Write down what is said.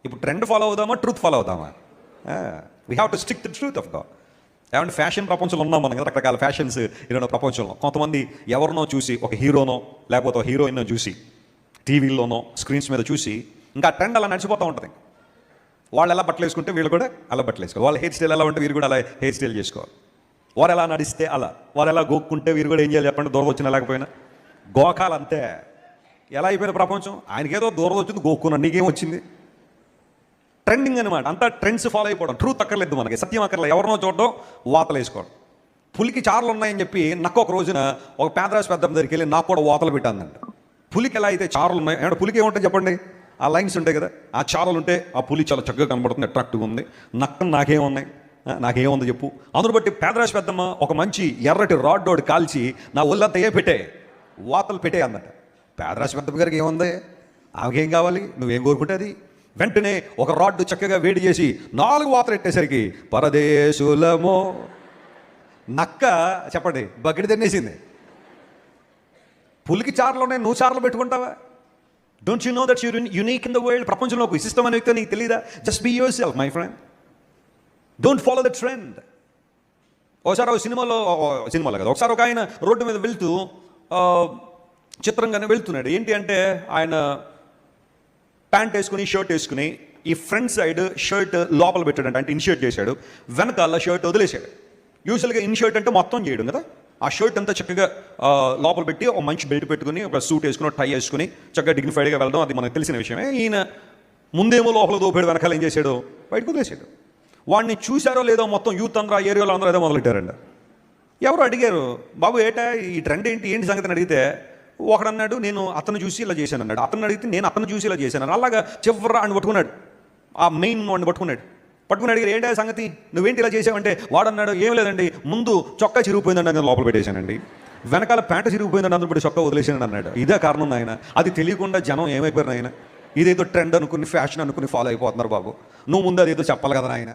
ఇప్పుడు trend follow అవుదామా, truth follow అవుదామా? We have to stick the truth of God. ఏమంటే ఫ్యాషన్ ప్రపంచంలో ఉన్నాం మనం కదా, రకరకాల ఫ్యాషన్స్ ఈరోజు ప్రపంచంలో. కొంతమంది ఎవరినో చూసి, ఒక హీరోనో లేకపోతే ఒక హీరోయిన్నో చూసి, టీవీల్లోనో స్క్రీన్స్ మీద చూసి ఇంకా ట్రెండ్ అలా నడిచిపోతూ ఉంటుంది. వాళ్ళు ఎలా బట్టలు వేసుకుంటే వీళ్ళు కూడా అలా బట్టలు వేసుకోవాలి. వాళ్ళ హెయిర్ స్టైల్ ఎలా ఉంటే వీరు కూడా అలా హెయిర్ స్టైల్ చేసుకోవాలి. వారు ఎలా నడిస్తే అలా, వారు ఎలా గోక్కుంటే వీరు కూడా ఏం చేయాలి చెప్పండి? దూరం వచ్చినా లేకపోయినా గోకాలు అంతే. ఎలా అయిపోయిన ప్రపంచం? ఆయనకేదో దూరం వచ్చింది, గోక్కున్నాడు, నీకేం వచ్చింది? ట్రెండింగ్ అనమాట. అంతా ట్రెండ్స్ ఫాలో అయిపోవడం. ట్రూత్ అక్కర్లేదు మనకి, సత్యం అక్కర్లేదు. ఎవరినో చూడడం, వాతలు వేసుకోవడం. పులికి చారలు ఉన్నాయని చెప్పి నక్క ఒక రోజున ఒక పేదరాశి పెద్ద దగ్గరికి వెళ్ళి నాకు కూడా వాతలు పెట్టానంట. పులికి ఎలా అయితే చారలు ఉన్నాయి, అంటే పులికి ఏముంటాయి చెప్పండి? ఆ లైన్స్ ఉంటాయి కదా, ఆ చారలు ఉంటే ఆ పులి చాలా చక్కగా కనబడుతుంది, అట్రాక్టివ్గా ఉంది. నక్క నాకేమున్నాయి, నాకేముంది చెప్పు. అందును బట్టి పేదరాశి పెద్దమ్మ ఒక మంచి ఎర్రటి రాడ్డోడు కాల్చి నా ఒళ్ళంతా పెట్టే వాతలు పెట్టే అందట. పేదరాశి పెద్దమ్మ గారికి ఏముంది? ఆమెకేం కావాలి? నువ్వేం కోరుకుంటే అది. వెంటనే ఒక రాడ్డు చక్కగా వేడి చేసి 4 వాతలు పెట్టేసరికి పరదేశులమో నక్క చెప్పండి బకెట్ తినేసింది. పులికి చార్లు ఉన్నాయి, నువ్వు చార్లు పెట్టుకుంటావా? Don't you know that your unique in the world? ప్రపంచంలో ఒక విశిష్టమైన వ్యక్తి నీకు తెలియదా? Just be yourself my friend. Don't follow the trend. ఒకసారి సినిమాలో కదా, ఒకసారి ఒక ఆయన రోడ్డు మీద వెళ్తూ చిత్రంగానే వెళ్తున్నాడు. ఏంటి అంటే ఆయన ప్యాంట్ వేసుకుని, షర్ట్ వేసుకుని, ఈ ఫ్రంట్ సైడ్ షర్ట్ లోపల పెట్టాడంట, అంటే ఇన్షర్ట్ చేశాడు. వెనకాల షర్ట్ వదిలేశాడు. యూజువల్గా ఇన్షర్ట్ అంటే మొత్తం చేయడం కదా, ఆ షర్ట్ అంతా చక్కగా లోపల పెట్టి ఒక మంచి బెల్ట్ పెట్టుకుని, ఒక సూట్ వేసుకుని, టై వేసుకుని చక్కగా డిగ్నిఫైడ్గా వెళ్ళడం అది మనకు తెలిసిన విషయమే. ఈయన ముందేమో లోపల దోపాడు, వెనకాల ఏం చేశాడు? బయటకు వదిలేశాడు. వాడిని చూశారో లేదో మొత్తం యూత్ అందరూ, ఆ ఏరియాలో అందరూ ఏదో మొదలెట్టారంట. ఎవరు అడిగారు, బాబు ఏటా ఈ ట్రెండ్ ఏంటి సంగతి అని అడిగితే ఒకడన్నాడు, నేను అతను చూసి ఇలా చేశాను అన్నాడు. అతను అడిగితే నేను అతను చూసి ఇలా చేశాను. అలాగా చివరా అని పట్టుకున్నాడు, ఆ మెయిన్ వాడిని పట్టుకుని అడిగారు, ఏంటి సంగతి, నువ్వేంటి ఇలా చేసావంటే వాడన్నాడు, ఏం లేదండి, ముందు చొక్కా చిరిగిపోయిందండి, నేను లోపల పెట్టేశానండి, వెనకాల ప్యాంటు చిరిగిపోయిందండి, అందరూ చొక్కా వదిలేసాను అన్నాడు. ఇదే కారణం ఆయన. అది తెలియకుండా జనం ఏమైపోయారు ఆయన? ఇదేదో ట్రెండ్ అనుకుని, ఫ్యాషన్ అనుకుని ఫాలో అయిపోతున్నారు బాబు. నువ్వు ముందు అదేదో చెప్పాలి కదా ఆయన.